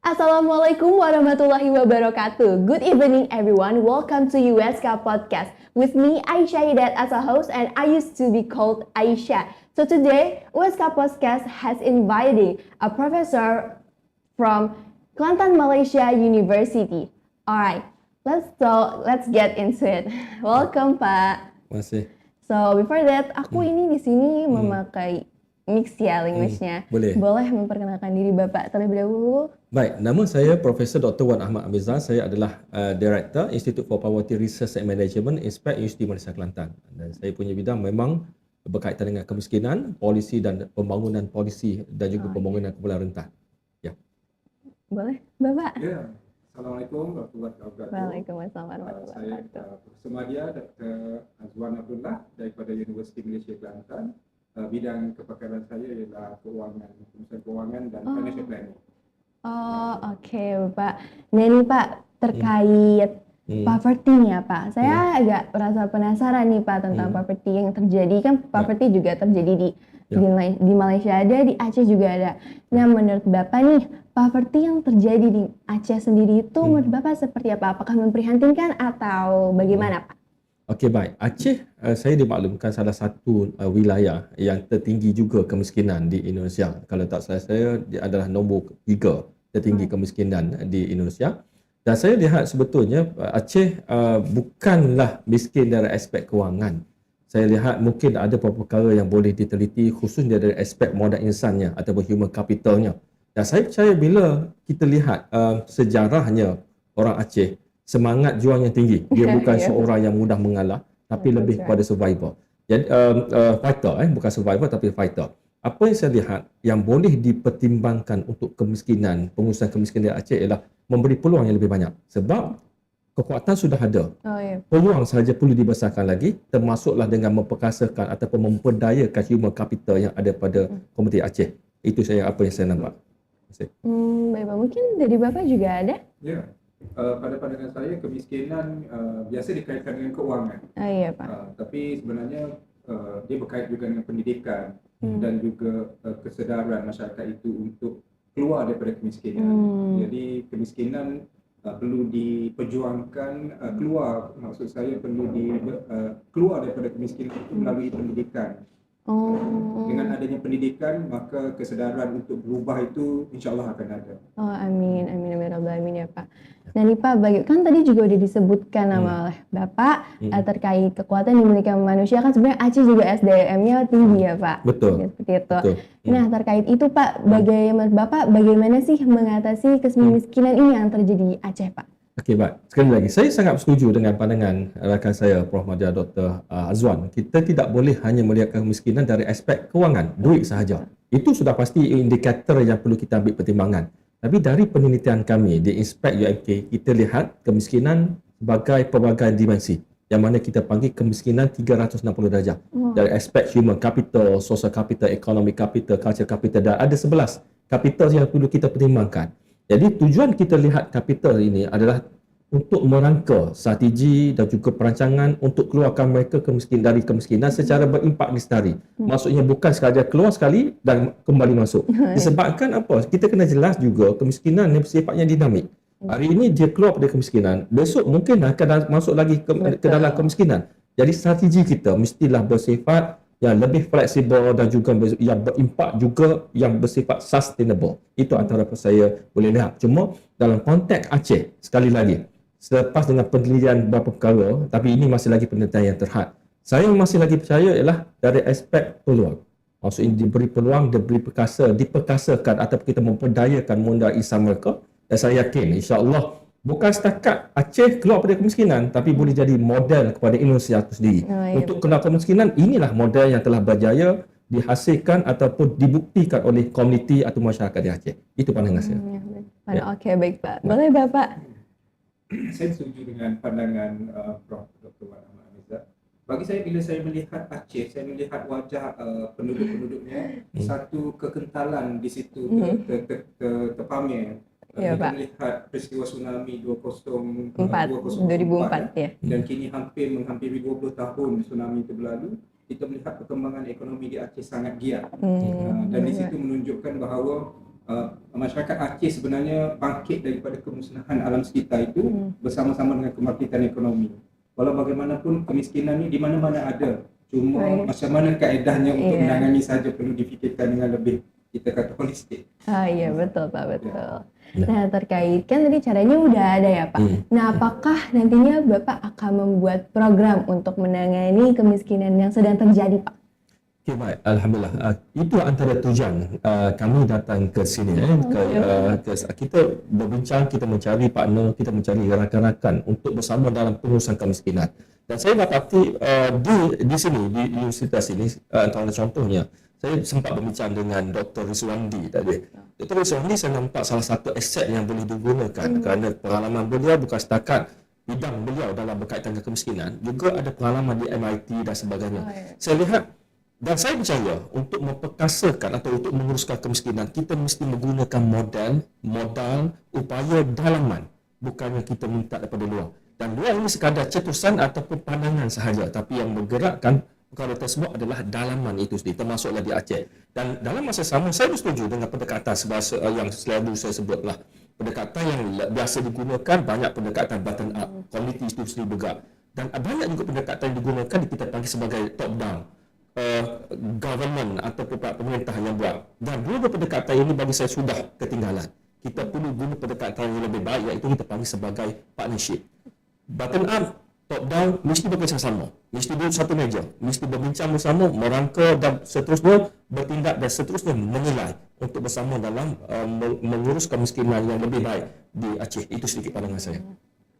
Assalamualaikum warahmatullahi wabarakatuh. Good evening everyone. Welcome to USK Podcast. With me Aisyah Hidayat as a host and I used to be called Aisyah. So today USK Podcast has invited a professor from Kelantan Malaysia University. Alright, let's get into it. Welcome Pak. Masih. So before that, aku ini di sini memakai mix ya language-nya. Boleh. Boleh memperkenalkan diri Bapak terlebih dahulu? Baik, nama saya Profesor Dr. Wan Ahmad Amizah. Saya adalah Director Institute for Poverty Research and Management INSPEC Universiti Malaysia Kelantan. Dan saya punya bidang memang berkaitan dengan kemiskinan, polisi dan pembangunan polisi dan juga pembangunan kumpulan rentan. Ya. Boleh, Bapak? Ya, Assalamualaikum warahmatullahi wabarakatuh. Waalaikumsalam warahmatullahi Saya wabarakatuh. Profesor Madya Dr. Azwan Abdullah daripada Universiti Malaysia Kelantan. Bidang kepakaran saya ialah keuangan, pengurusan keuangan dan financial planning. Oh, oke, Bapak. Nah ini Pak, terkait poverty nih ya Pak. Saya agak merasa penasaran nih Pak tentang poverty yang terjadi. Kan poverty juga terjadi di Malaysia ada, di Aceh juga ada. Nah menurut Bapak nih, poverty yang terjadi di Aceh sendiri itu menurut Bapak seperti apa? Apakah memprihatinkan atau bagaimana Pak? Okey, baik. Aceh saya dimaklumkan salah satu wilayah yang tertinggi juga kemiskinan di Indonesia. Kalau tak salah saya, dia adalah nombor 3 tertinggi kemiskinan di Indonesia. Dan saya lihat sebetulnya Aceh bukanlah miskin dari aspek kewangan. Saya lihat mungkin ada beberapa perkara yang boleh diteliti khususnya dari aspek modal insannya ataupun human capitalnya. Dan saya percaya bila kita lihat sejarahnya orang Aceh, semangat juang yang tinggi. Dia bukan seorang yang mudah mengalah, tapi lebih kepada survivor. Jadi fighter, bukan survivor tapi fighter. Apa yang saya lihat yang boleh dipertimbangkan untuk kemiskinan, pengurusan kemiskinan di Aceh ialah memberi peluang yang lebih banyak. Sebab kekuatan sudah ada. Peluang sahaja perlu dibesarkan lagi, termasuklah dengan memperkasakan ataupun memperdayakan human capital yang ada pada komuniti Aceh. Itu apa yang saya nampak. Baik Pak, mungkin dari Bapak juga ada? Ya, pada pandangan saya kemiskinan biasa dikaitkan dengan keuangan. Iya Pak. Tapi sebenarnya dia berkait juga dengan pendidikan dan juga kesedaran masyarakat itu untuk keluar daripada kemiskinan. Jadi kemiskinan perlu diperjuangkan, maksud saya perlu keluar daripada kemiskinan itu melalui pendidikan. Dengan adanya pendidikan, maka kesedaran untuk berubah itu insya-Allah akan ada. Oh amin, amin, amin, rabbal alamin ya Pak. Nah nih Pak, kan tadi juga udah disebutkan nama oleh Bapak terkait kekuatan yang dimiliki manusia, kan sebenarnya Aceh juga SDM-nya tinggi ya Pak. Betul. Seperti itu. Betul. Nah terkait itu Pak, bagaimana sih mengatasi kemiskinan ini yang terjadi di Aceh Pak? Okey, baik. Sekali lagi, saya sangat setuju dengan pandangan rakan saya, Prof. Madya Dr. Azwan. Kita tidak boleh hanya melihat kemiskinan dari aspek kewangan, duit sahaja. Itu sudah pasti indikator yang perlu kita ambil pertimbangan. Tapi dari penelitian kami di INSPEC UMK, kita lihat kemiskinan sebagai pelbagai dimensi. Yang mana kita panggil kemiskinan 360 darjah. Dari aspek human capital, social capital, economic capital, culture capital, dan ada 11 capital yang perlu kita pertimbangkan. Jadi tujuan kita lihat kapital ini adalah untuk merangka strategi dan juga perancangan untuk keluarkan mereka dari kemiskinan secara berimpak lestari. Maksudnya bukan sekadar keluar sekali dan kembali masuk. Disebabkan apa? Kita kena jelas juga kemiskinan ni sifatnya dinamik. Hari ini dia keluar dari kemiskinan, besok mungkin akan masuk lagi ke dalam kemiskinan. Jadi strategi kita mestilah bersifat yang lebih fleksibel dan juga yang berimpak juga yang bersifat sustainable. Itu antara apa saya boleh lihat. Cuma dalam konteks Aceh, sekali lagi, selepas dengan penelitian beberapa perkara, tapi ini masih lagi penelitian yang terhad. Saya masih lagi percaya ialah dari aspek peluang. Maksudnya diberi peluang, diperkasakan ataupun kita memperdayakan modal insan mereka. Dan saya yakin insya-Allah bukan setakat Aceh keluar dari kemiskinan, tapi boleh jadi model kepada Indonesia itu sendiri. Untuk keluar kemiskinan, inilah model yang telah berjaya dihasilkan ataupun dibuktikan oleh komuniti atau masyarakat di Aceh. Itu pandangan saya. Oke, baik Pak. Boleh Bapak? Saya setuju dengan pandangan Prof. Dr. Wan Ahmad Amizah. Bagi saya, bila saya melihat Aceh, saya melihat wajah penduduk-penduduknya, satu kekentalan di situ terpamer. Ya, kita Pak. melihat peristiwa tsunami 2004 ya. Dan kini menghampiri 20 tahun tsunami itu berlalu. Kita melihat perkembangan ekonomi di Aceh sangat giat. Dan di situ menunjukkan bahawa masyarakat Aceh sebenarnya bangkit daripada kemusnahan alam sekitar itu bersama-sama dengan kebangkitan ekonomi. Walau bagaimanapun kemiskinan ni di mana-mana ada. Cuma Baik. macam mana kaedahnya untuk Iya. menangani saja perlu difikirkan dengan lebih, kita kata, holistik. Iya betul Pak, betul. Ya. Nah terkait kan tadi caranya udah ada ya Pak. Nah apakah nantinya Bapak akan membuat program untuk menangani kemiskinan yang sedang terjadi Pak? Okay, baik. Alhamdulillah. Itu antara tujuan kami datang ke sini. Kita berbincang, kita mencari partner, kita mencari rakan-rakan untuk bersama dalam pengurusan kemiskinan. Dan saya dapati di sini, di universitas ini, antara contohnya, saya sempat berbincang dengan Dr. Rizwandi tadi. Dr. Rizwandi saya nampak salah satu aset yang boleh digunakan kerana pengalaman beliau bukan setakat bidang beliau dalam berkaitan dengan kemiskinan, juga ada pengalaman di MIT dan sebagainya. Saya lihat dan saya percaya untuk memperkasakan atau untuk menguruskan kemiskinan, kita mesti menggunakan modal, upaya dalaman. Bukannya kita minta daripada luar. Dan luar ini sekadar cetusan ataupun pandangan sahaja. Tapi yang menggerakkan perkara tersebut adalah dalaman itu sendiri, termasuklah di Aceh. Dan dalam masa sama, saya bersetuju dengan pendekatan sebahasa yang selalu saya sebutlah. Pendekatan yang biasa digunakan, banyak pendekatan bottom up, community itu sendiri bergerak. Dan banyak juga pendekatan yang digunakan kita panggil sebagai top down. Government atau pemerintah yang buat. Dan dua pendekatan ini bagi saya sudah ketinggalan. Kita perlu guna pendekatan yang lebih baik, iaitu kita panggil sebagai partnership. Bottom up, top down mesti bekerjasama, mesti duduk satu meja, mesti berbincang bersama, merangka dan seterusnya bertindak dan seterusnya menilai untuk bersama dalam mengurus kemiskinan yang lebih baik di Aceh. Itu sedikit pandangan saya.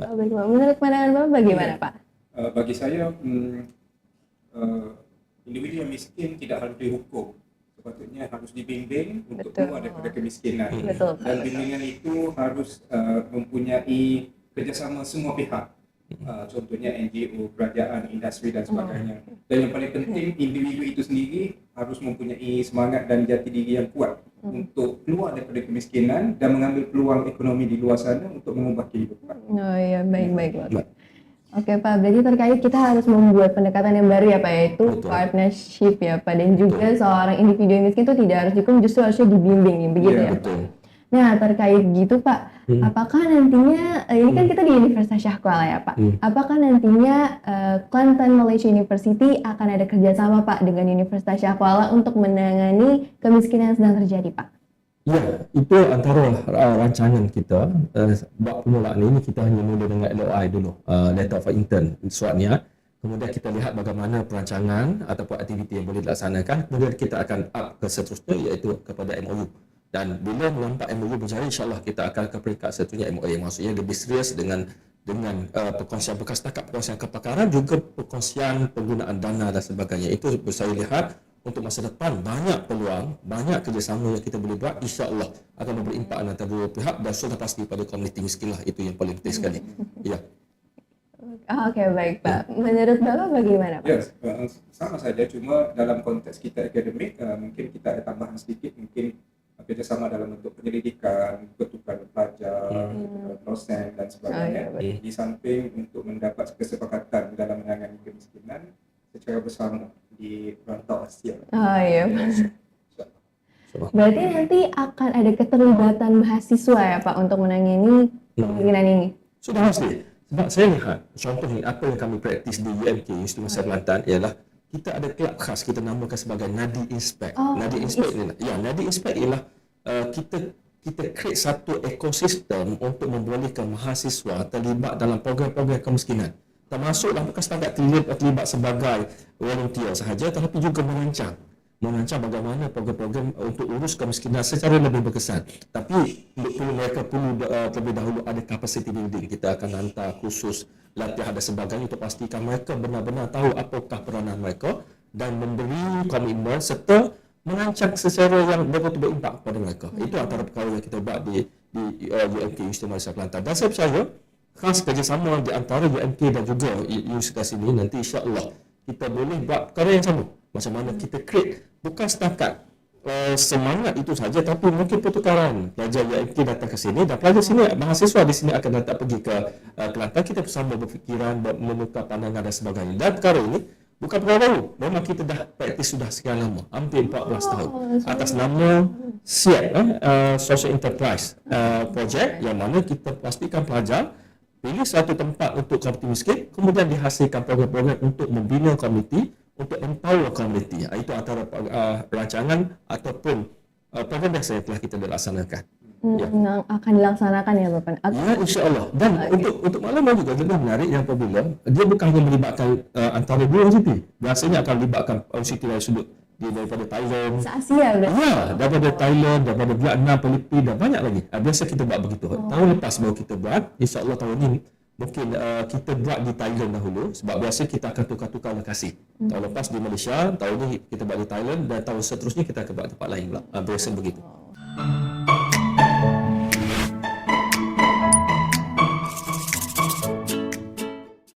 Baik Pak. Menurut pandangan Bapak bagaimana Pak? Bagi saya, individu yang miskin tidak harus dihukum. Sepatutnya harus dibimbing untuk Betul. keluar daripada kemiskinan. Betul. Dan bimbingan itu harus mempunyai kerjasama semua pihak. Contohnya NGO, kerajaan, industri dan sebagainya. Dan yang paling penting, individu itu sendiri harus mempunyai semangat dan jati diri yang kuat untuk keluar daripada kemiskinan dan mengambil peluang ekonomi di luar sana untuk mengubah kehidupan. Oh iya, baik Pak. Oke Pak, berarti terkait kita harus membuat pendekatan yang baru ya Pak, yaitu Betul. partnership ya Pak, dan juga seorang individu yang miskin itu tidak harus dihukum, justru harusnya dibimbing nih, begitu Iya, ya Pak. Betul. Nah terkait gitu Pak, apakah nantinya, ini kan kita di Universitas Shah Kuala ya Pak, apakah nantinya Kelantan Malaysia University akan ada kerjasama Pak dengan Universitas Shah Kuala untuk menangani kemiskinan yang sedang terjadi Pak? Ya, itu antara rancangan kita. Bab permulaan ini kita hanya mula dengan LOI dulu, Letter of Intent, surat niat. Kemudian kita lihat bagaimana perancangan ataupun aktiviti yang boleh dilaksanakan. Kemudian kita akan up ke seterusnya, iaitu kepada MOU. Dan bila melampak MOU berjaya, insyaAllah kita akan ke peringkat seterusnya MOA. Maksudnya lebih serius dengan perkongsian bekas setakat perkongsian kepakaran, juga perkongsian penggunaan dana dan sebagainya. Itu saya lihat untuk masa depan banyak peluang, banyak kerjasama yang kita boleh buat, insya-Allah akan memberi impak antara dua pihak dan sudah pasti pada komuniti miskin lah, itu yang paling penting sekali. Ya. Oke, baik Pak. Menurut Bapak bagaimana Pak? Ya, sama saja, cuma dalam konteks kita akademik, mungkin kita ada tambahan sedikit, mungkin kerjasama dalam bentuk penyelidikan, pertukaran pelajar, dosen dan sebagainya. Oh, iya, Di samping untuk mendapat kesepakatan dalam menangani kemiskinan secara bersama di rantau Asia. Oh iya Pak. So, Berarti nanti akan ada keterlibatan mahasiswa ya Pak untuk menangani kemungkinan ini? sudah pasti. Sebab saya lihat contohnya apa yang kami praktis di UMK, Institut Masa Kelantan, ialah kita ada kelab khas, kita namakan sebagai Nadi Inspect. Nadi Inspect ni, Nadi Inspect ialah kita create satu ekosistem untuk membolehkan mahasiswa terlibat dalam program-program kemiskinan. Termasuklah bukan setakat terlibat sebagai volunteer sahaja, tetapi juga merancang bagaimana program-program untuk urus kemiskinan secara lebih berkesan. Tapi mereka perlu terlebih dahulu ada capacity building. Kita akan hantar khusus latihan dan sebagainya untuk pastikan mereka benar-benar tahu apakah peranan mereka dan memberi komitmen serta merancang secara yang betul-betul berimpak kepada mereka. Itu antara perkara yang kita buat di UMK Institut Malaysia Kelantan. Dan saya percaya khas kerjasama di antara UMK dan juga universitas ini, nanti insya-Allah kita boleh buat perkara yang sama. Macam mana kita create bukan setakat semangat itu saja, tapi mungkin pertukaran pelajar UMK datang ke sini dan pelajar sini, mahasiswa di sini akan datang pergi ke Kelantan. Kita bersama berfikiran, menukar pandangan dan sebagainya. Dan perkara ini Bukan perkara baru. Memang kita dah praktis sudah sekian lama. Hampir 14 tahun. so- Atas nama SIAP, Social Enterprise Project, yang mana kita pastikan pelajar pilih satu tempat untuk komuniti miskin, kemudian dihasilkan program-program untuk membina komuniti, untuk empower komuniti. Itu antara rancangan ataupun program yang saya telah kita laksanakan. Yang akan dilaksanakan ya Bapak. Ya, insya-Allah. Dan untuk maklumat juga lebih menarik yang apabila dia bukan hanya melibatkan antara dua universiti. Biasanya akan melibatkan universiti dari sudut daripada Thailand. Se-Asia berarti. Ya, daripada Thailand, daripada Vietnam, Filipina dan banyak lagi. Biasa kita buat begitu. Tahun lepas baru kita buat. Insya-Allah tahun ini mungkin kita buat di Thailand dahulu sebab biasa kita akan tukar-tukar lokasi. Tahun lepas di Malaysia, tahun ini kita buat di Thailand dan tahun seterusnya kita akan buat tempat lain pula. Biasa begitu.